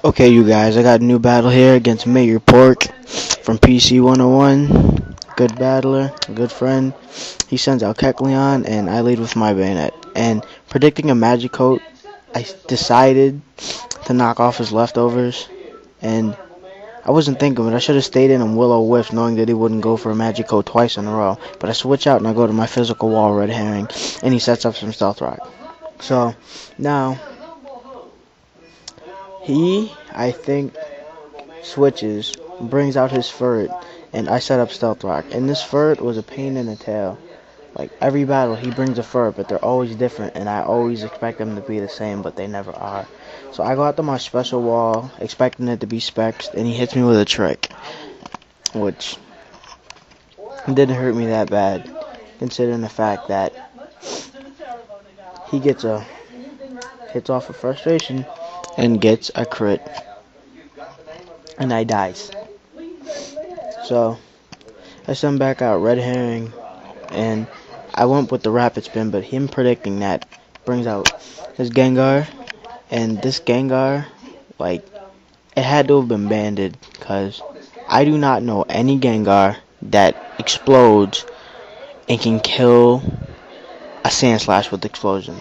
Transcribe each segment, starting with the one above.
Okay, you guys, I got a new battle here against Mayor Pork from PC 101. Good battler, good friend. He sends out Kekleon, and I lead with my bayonet. And predicting a magic coat, I decided to knock off his leftovers. And I wasn't thinking, but I should have stayed in on Willow Whiff, knowing that he wouldn't go for a magic coat twice in a row. But I switch out and I go to my physical wall, Red Herring, and he sets up some Stealth Rock. So now I think, switches, brings out his ferret, and I set up Stealth Rock. And this ferret was a pain in the tail. Like, every battle he brings a ferret, but they're always different, and I always expect them to be the same, but they never are. So I go out to my special wall, expecting it to be Specs, and he hits me with a trick, which didn't hurt me that bad, considering the fact that he hits off of frustration, and gets a crit, and I dies. So I send back out Red Herring, and I went with the rapid spin, but him predicting that brings out his Gengar, and this Gengar, like, it had to have been banded, because I do not know any Gengar that explodes and can kill a Sand Slash with explosion,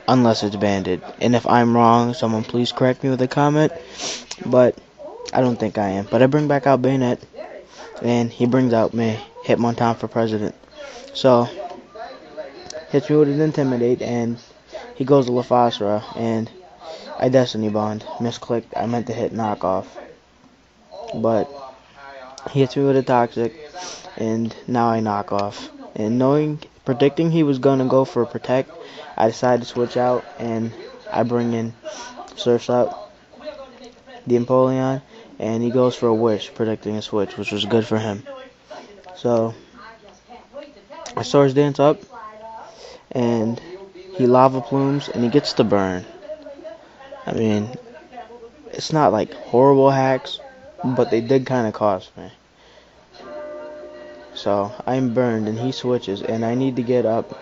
unless it's banded. And if I'm wrong, someone please correct me with a comment, but I don't think I am. But I bring back out Bayonet, and he brings out me, Hitmontop for President. So, hits me with an Intimidate, and he goes to LaFosra, and I Destiny Bond. Misclicked, I meant to hit Knockoff. But he hits me with a Toxic, and now I knock off. And predicting he was going to go for a Protect, I decided to switch out, and I bring in Surf's Up, the Empoleon, and he goes for a Wish, predicting a switch, which was good for him. So, I Swords Dance up, and he Lava Plumes, and he gets the burn. I mean, it's not like horrible hacks, but they did kind of cost me. So, I'm burned, and he switches, and I need to get up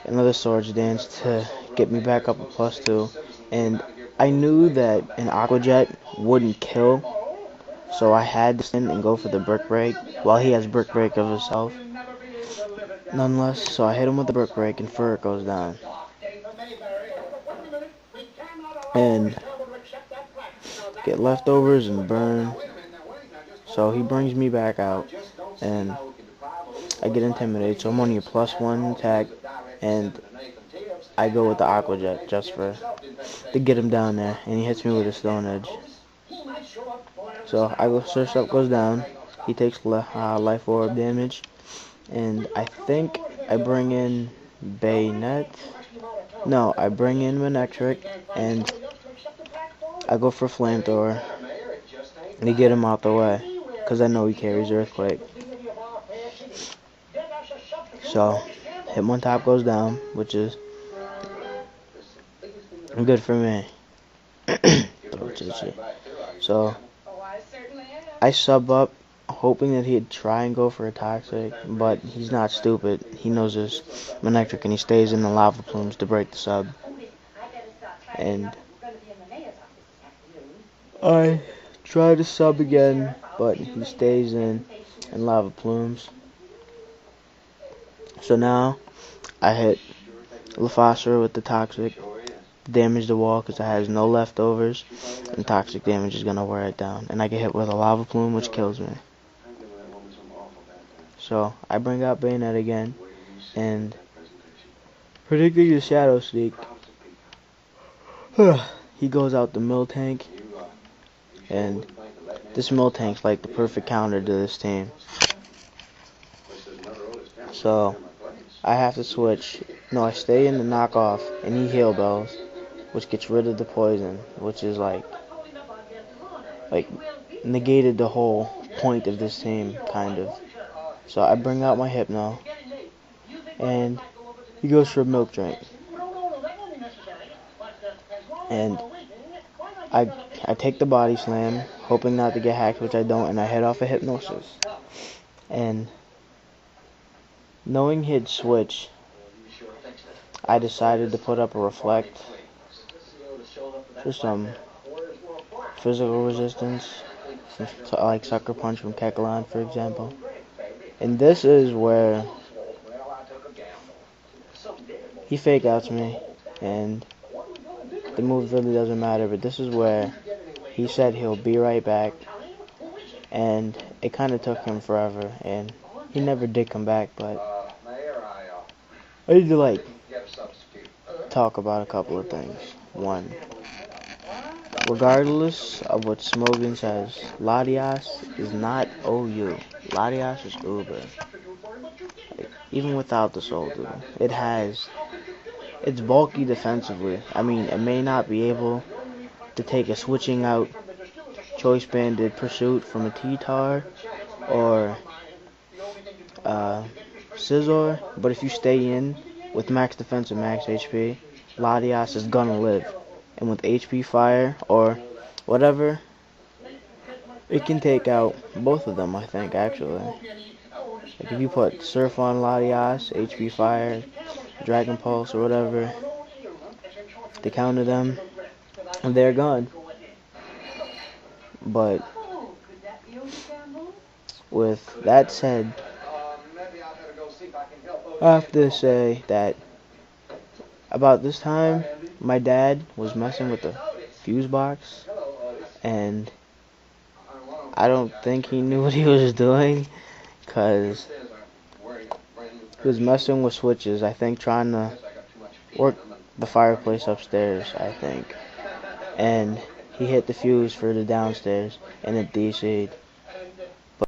another Swords Dance to get me back up a +2, and I knew that an Aqua Jet wouldn't kill, so I had to stand and go for the Brick Break, while he has Brick Break of himself. Nonetheless, so I hit him with the Brick Break, and Ferret goes down. And get leftovers and burn. So he brings me back out, and I get Intimidated, so I'm only a +1 attack, and I go with the Aqua Jet just to get him down there, and he hits me with a Stone Edge. So I go, Surf's Up goes down, he takes Life Orb damage, and I think I bring in Bayonet. No, I bring in Manectric, and I go for Flamethrower to get him out the way, because I know he carries Earthquake. So, Hitmontop goes down, which is good for me. So, I sub up, hoping that he'd try and go for a Toxic, but he's not stupid. He knows his Manectric, and he stays in the Lava Plumes to break the sub. And I try to sub again, but he stays in Lava Plumes. So now, I hit LaFosra with the Toxic, damage the wall because it has no leftovers, and Toxic damage is going to wear it down. And I get hit with a Lava Plume, which kills me. So, I bring out Bayonet again, and predicting the Shadow Sneak, he goes out the Miltank, and this Miltank's like the perfect counter to this team. So, I have to switch. No, I stay in the knockoff, and he Heal Bells, which gets rid of the poison, which is like negated the whole point of this team, kind of. So I bring out my Hypno, and he goes for a Milk Drink. And I take the Body Slam, hoping not to get hacked, which I don't, and I head off a Hypnosis. And knowing he'd switch, I decided to put up a Reflect for some physical resistance, like Sucker Punch from Kekalon, for example. And this is where he fake outs me, and the move really doesn't matter, but this is where he said he'll be right back, and it kind of took him forever, and he never did come back. But I need to like talk about a couple of things. One, regardless of what Smogan says, Latias is not OU. Latias is Uber. Like, even without the Soul Dude, it's bulky defensively. I mean, it may not be able to take a switching out choice banded pursuit from a T-Tar or Scizor, but if you stay in with max defense and max HP, Latias is gonna live. And with HP Fire or whatever, it can take out both of them, I think, actually. Like if you put Surf on Latias, HP Fire, Dragon Pulse, or whatever, they counter them, and they're gone. But with that said, I have to say that about this time, my dad was messing with the fuse box, and I don't think he knew what he was doing, because he was messing with switches, I think trying to work the fireplace upstairs, and he hit the fuse for the downstairs, and it DC'd.